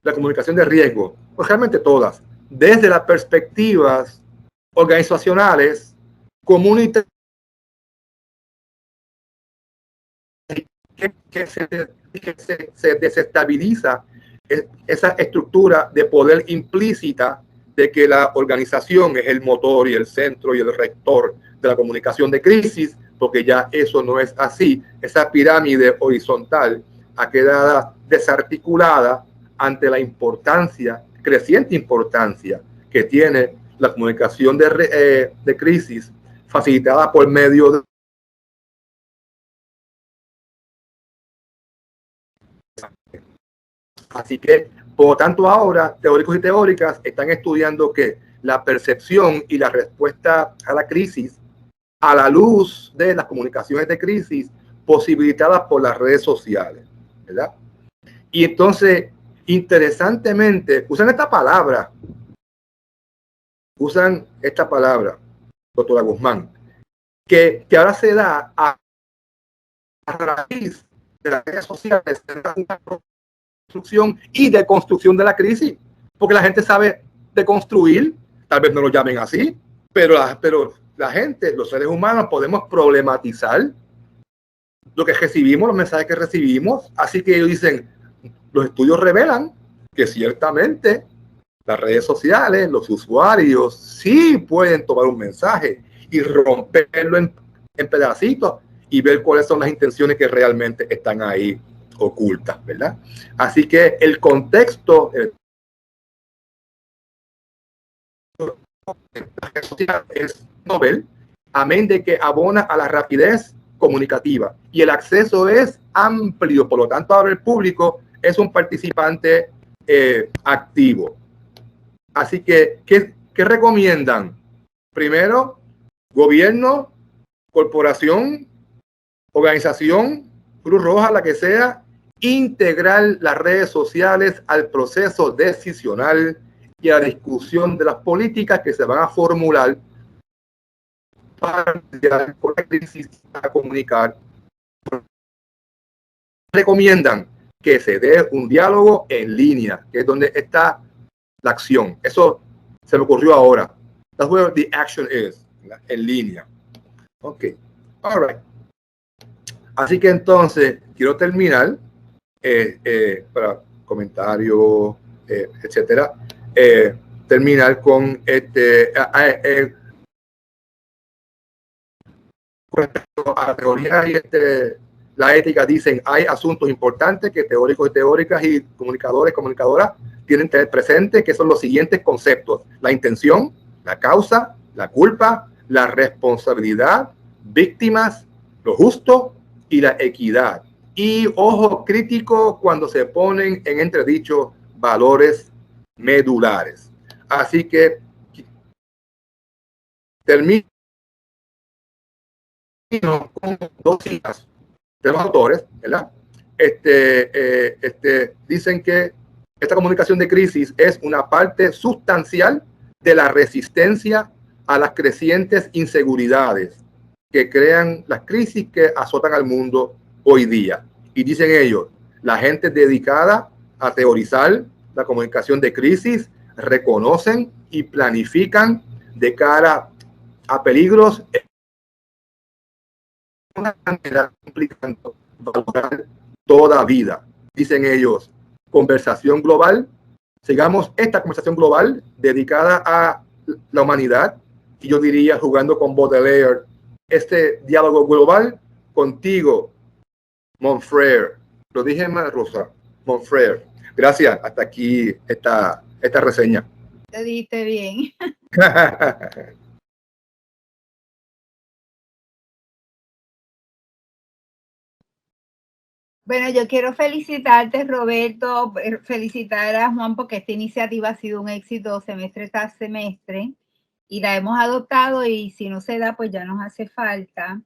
la comunicación de riesgo, pues realmente todas, desde las perspectivas organizacionales, comunitarias, que se desestabiliza esa estructura de poder implícita de que la organización es el motor y el centro y el rector de la comunicación de crisis, porque ya eso no es así. Esa pirámide horizontal ha quedado desarticulada ante la importancia, creciente importancia que tiene la comunicación de crisis facilitada por medio de Así que, por lo tanto, ahora teóricos y teóricas están estudiando que la percepción y la respuesta a la crisis a la luz de las comunicaciones de crisis posibilitadas por las redes sociales, ¿verdad? Y entonces, interesantemente, usan esta palabra, doctora Guzmán, que ahora se da a raíz de las redes sociales, construcción y de construcción de la crisis, porque la gente sabe de construir, tal vez no lo llamen así, pero la gente, los seres humanos, podemos problematizar lo que recibimos, los mensajes que recibimos. Así que ellos dicen, los estudios revelan que ciertamente las redes sociales, los usuarios sí pueden tomar un mensaje y romperlo en pedacitos y ver cuáles son las intenciones que realmente están ahí ocultas, ¿verdad? Así que el contexto es novel, amén de que abona a la rapidez comunicativa y el acceso es amplio, por lo tanto ahora el público es un participante activo. Así que, ¿qué recomiendan? Primero, gobierno, corporación, organización, Cruz Roja, la que sea, integrar las redes sociales al proceso decisional y a la discusión de las políticas que se van a formular para lidiar con la crisis, a comunicar. Recomiendan que se dé un diálogo en línea, que es donde está la acción. Eso se me ocurrió ahora. That's where the action is, en línea. Ok, all right. Así que entonces quiero terminar para comentarios, etcétera. Terminar con con respecto a la teoría y la ética. Dicen hay asuntos importantes que teóricos y teóricas y comunicadores, comunicadoras tienen que tener presente, que son los siguientes conceptos: la intención, la causa, la culpa, la responsabilidad, víctimas, lo justo y la equidad. Y ojo crítico cuando se ponen en entredicho valores medulares. Así que termino con dos citas de los autores, ¿verdad? Dicen que esta comunicación de crisis es una parte sustancial de la resistencia a las crecientes inseguridades que crean las crisis que azotan al mundo hoy día. Y dicen ellos, la gente dedicada a teorizar la comunicación de crisis reconocen y planifican de cara a peligros de una manera implicando toda vida. Dicen ellos, conversación global, sigamos esta conversación global dedicada a la humanidad, y yo diría, jugando con Baudelaire, este diálogo global contigo, Monfrère. Lo dije mal, Rosa, Monfrère. Gracias, hasta aquí esta reseña. Te dijiste bien. Bueno, yo quiero felicitarte, Roberto, felicitar a Juan porque esta iniciativa ha sido un éxito semestre tras semestre y la hemos adoptado, y si no se da, pues ya nos hace falta.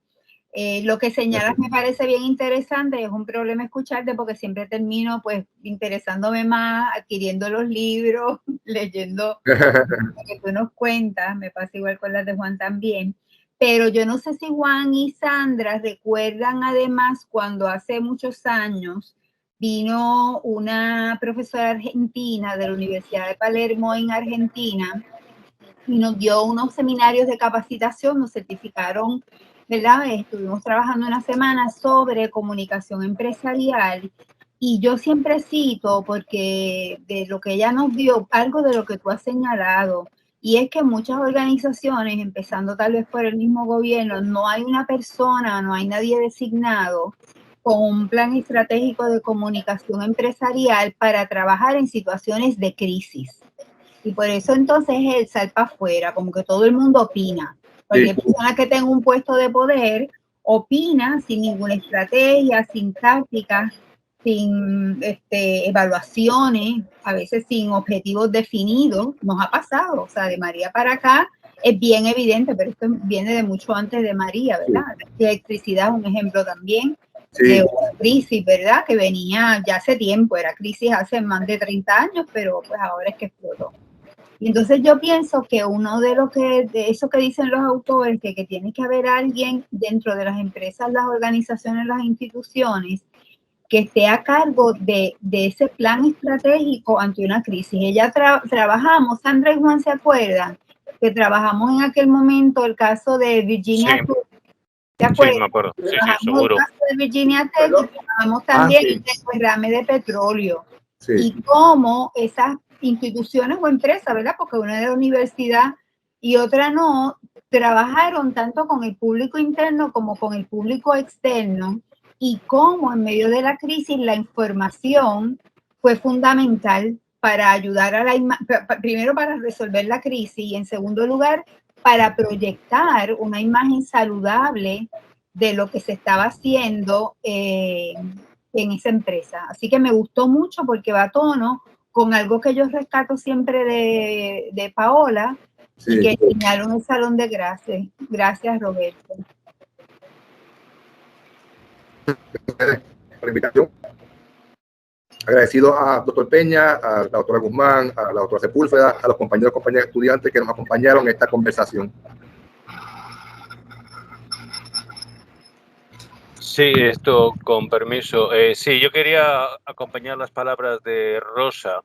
Lo que señalas me parece bien interesante, es un problema escucharte porque siempre termino pues interesándome más, adquiriendo los libros, leyendo lo que tú nos cuentas, me pasa igual con las de Juan también. Pero yo no sé si Juan y Sandra recuerdan además cuando hace muchos años vino una profesora argentina de la Universidad de Palermo en Argentina y nos dio unos seminarios de capacitación, nos certificaron, ¿verdad? Estuvimos trabajando una semana sobre comunicación empresarial, y yo siempre cito, porque de lo que ella nos dio, algo de lo que tú has señalado, y es que muchas organizaciones, empezando tal vez por el mismo gobierno, no hay una persona, no hay nadie designado con un plan estratégico de comunicación empresarial para trabajar en situaciones de crisis. Y por eso entonces el sal para afuera, como que todo el mundo opina. Cualquier persona que tenga un puesto de poder opina sin ninguna estrategia, sin táctica, sin evaluaciones, a veces sin objetivos definidos. Nos ha pasado, o sea, de María para acá es bien evidente, pero esto viene de mucho antes de María, ¿verdad? La electricidad es un ejemplo también de una crisis, ¿verdad? Que venía ya hace tiempo, era crisis hace más de 30 años, pero pues ahora es que explotó. Y entonces yo pienso que uno de eso que dicen los autores, que tiene que haber alguien dentro de las empresas, las organizaciones, las instituciones, que esté a cargo de ese plan estratégico ante una crisis. Ella trabajamos, Sandra y Juan se acuerdan, que trabajamos en aquel momento el caso de Virginia Tech. ¿Te acuerdas? Sí, me acuerdo. Sí, seguro. El caso de Virginia Tech, y trabajamos también en el derrame de petróleo. Sí. Y cómo esas instituciones o empresas, ¿verdad? Porque una era universidad y otra no, trabajaron tanto con el público interno como con el público externo, y cómo en medio de la crisis la información fue fundamental para ayudar a primero para resolver la crisis, y en segundo lugar para proyectar una imagen saludable de lo que se estaba haciendo en esa empresa. Así que me gustó mucho porque va a tono con algo que yo rescato siempre de Paola, y que señaló en el salón de clases. Gracias, Roberto. Por la invitación. Agradecido a doctor Peña, a la doctora Guzmán, a la doctora Sepúlveda, a los compañeros y compañeras estudiantes que nos acompañaron en esta conversación. Sí, esto con permiso. Sí, yo quería acompañar las palabras de Rosa.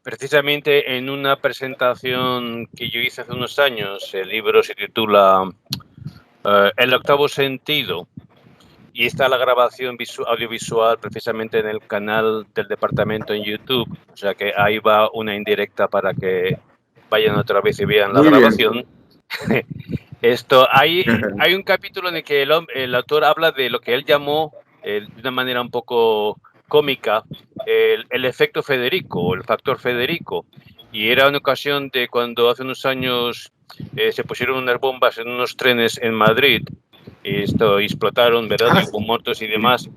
Precisamente en una presentación que yo hice hace unos años, el libro se titula El octavo sentido, y está la grabación audiovisual precisamente en el canal del departamento en YouTube, o sea que ahí va una indirecta para que vayan otra vez y vean la grabación. Hay un capítulo en el que el autor habla de lo que él llamó, de una manera un poco cómica, el efecto Federico, el factor Federico. Y era una ocasión de cuando hace unos años se pusieron unas bombas en unos trenes en Madrid, y explotaron, ¿verdad? Y hubo muertos y demás.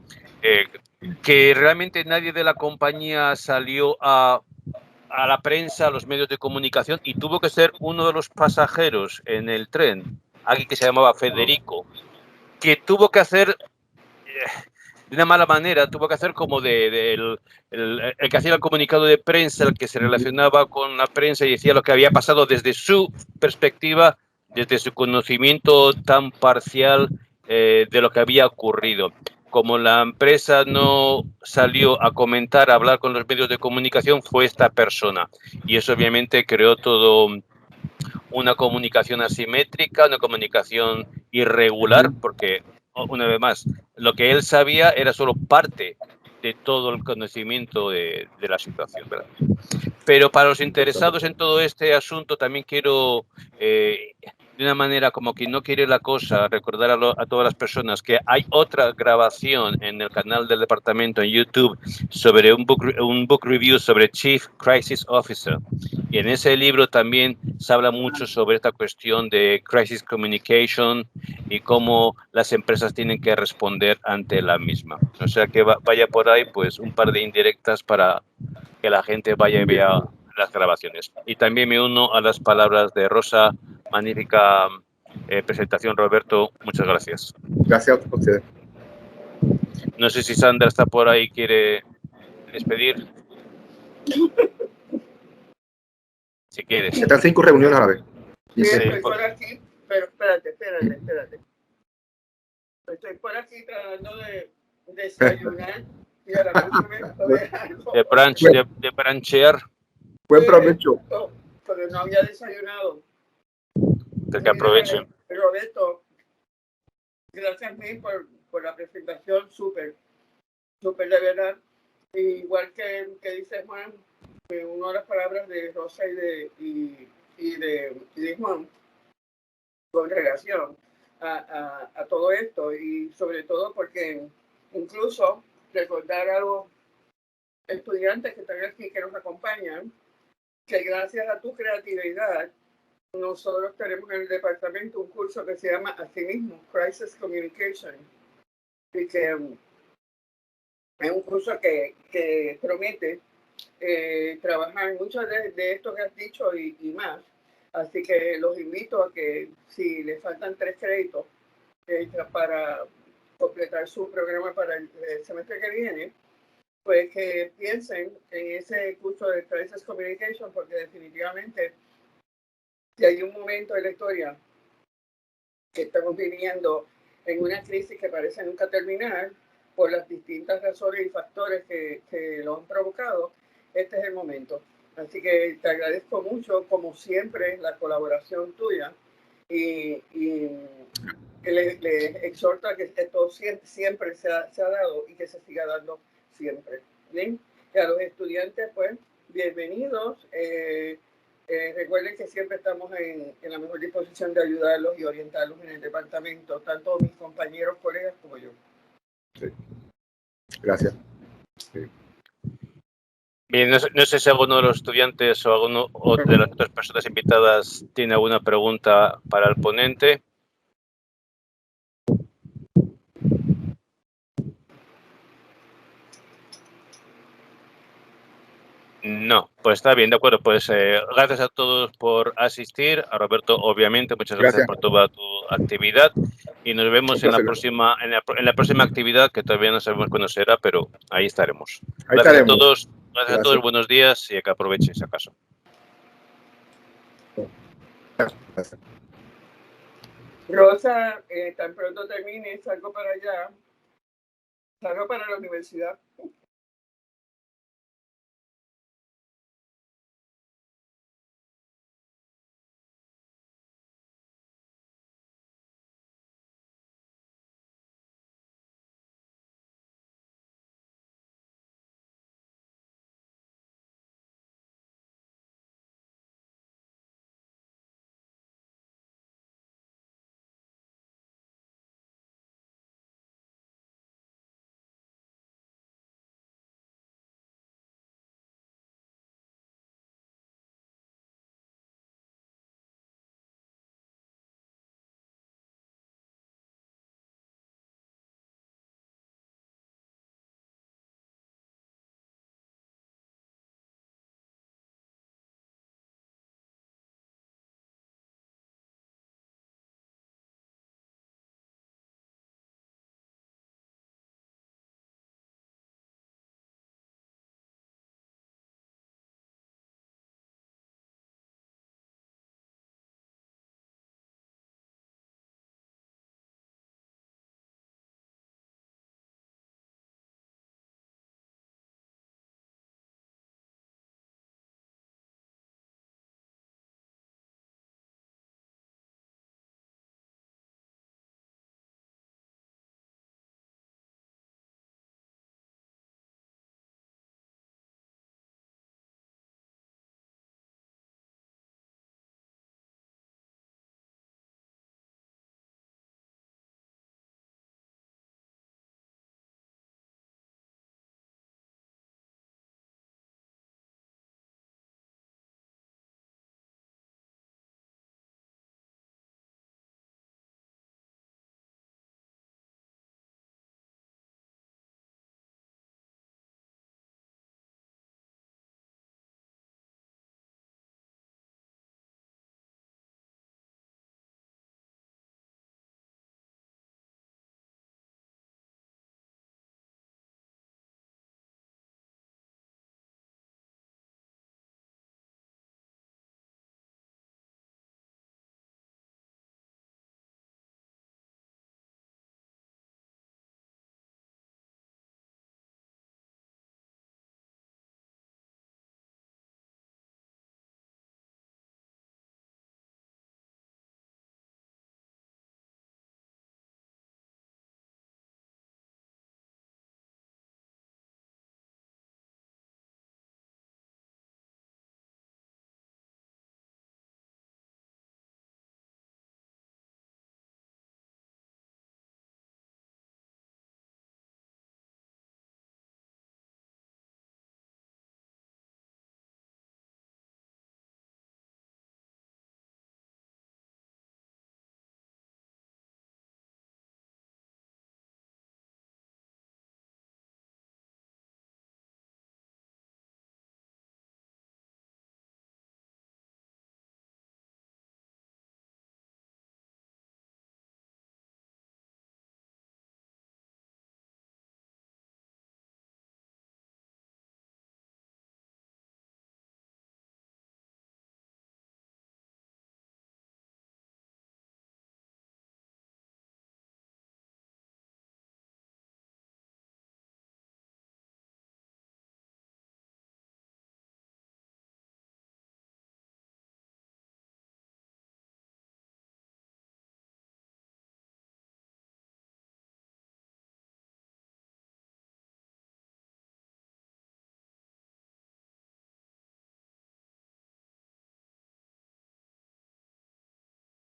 Que realmente nadie de la compañía salió a la prensa, a los medios de comunicación, y tuvo que ser uno de los pasajeros en el tren, alguien que se llamaba Federico, que tuvo que hacer de una mala manera, tuvo que hacer como el que hacía el comunicado de prensa, el que se relacionaba con la prensa y decía lo que había pasado desde su perspectiva, desde su conocimiento tan parcial de lo que había ocurrido. como la empresa no salió a comentar, a hablar con los medios de comunicación, fue esta persona. Y eso obviamente creó todo una comunicación asimétrica, una comunicación irregular, porque, una vez más, lo que él sabía era solo parte de todo el conocimiento de la situación, ¿verdad? Pero para los interesados en todo este asunto, también quiero, de una manera como que no quiere la cosa, recordar a todas las personas que hay otra grabación en el canal del departamento en YouTube sobre un book review sobre Chief Crisis Officer. Y en ese libro también se habla mucho sobre esta cuestión de crisis communication y cómo las empresas tienen que responder ante la misma. O sea que vaya por ahí, pues, un par de indirectas para que la gente vaya y vea las grabaciones. Y también me uno a las palabras de Rosa. Magnífica presentación, Roberto. Muchas gracias. Gracias a ustedes. No sé si Sandra está por ahí, quiere despedir. Si quieres. Están 5 reuniones a la vez. Sí, Sí. estoy por aquí, pero espérate. Estoy por aquí tratando de desayunar y a la misma vez comer algo. De branchear. Buen provecho. Porque no había desayunado. Que aprovechen. Roberto, gracias mil por la presentación, súper de verdad. Igual que dice Juan, me uno a las palabras de Rosa y de Juan con relación a todo esto, y sobre todo porque incluso recordar a los estudiantes que están aquí, que nos acompañan, que gracias a tu creatividad nosotros tenemos en el departamento un curso que se llama así mismo Crisis Communication, y que es un curso que promete trabajar mucho de esto que has dicho y más. Así que los invito a que si les faltan 3 créditos para completar su programa para el semestre que viene, pues que piensen en ese curso de Crisis Communication, porque definitivamente si hay un momento en la historia que estamos viviendo en una crisis que parece nunca terminar por las distintas razones y factores que lo han provocado, este es el momento. Así que te agradezco mucho, como siempre, la colaboración tuya y le exhorto a que esto siempre se ha dado y que se siga dando siempre. ¿Bien? Y a los estudiantes, pues, bienvenidos. Recuerden que siempre estamos en la mejor disposición de ayudarlos y orientarlos en el departamento, tanto mis compañeros, colegas como yo. Sí. Gracias. Sí. Bien, no sé si alguno de los estudiantes o alguno de las otras personas invitadas tiene alguna pregunta para el ponente. No, pues está bien, de acuerdo. Pues gracias a todos por asistir. A Roberto, obviamente, muchas gracias por toda tu actividad. Y nos vemos en la próxima actividad, que todavía no sabemos cuándo será, pero ahí estaremos. Gracias a todos, gracias a todos, buenos días y que aprovechen si acaso. Gracias. Rosa, tan pronto termine, salgo para allá, salgo para la universidad.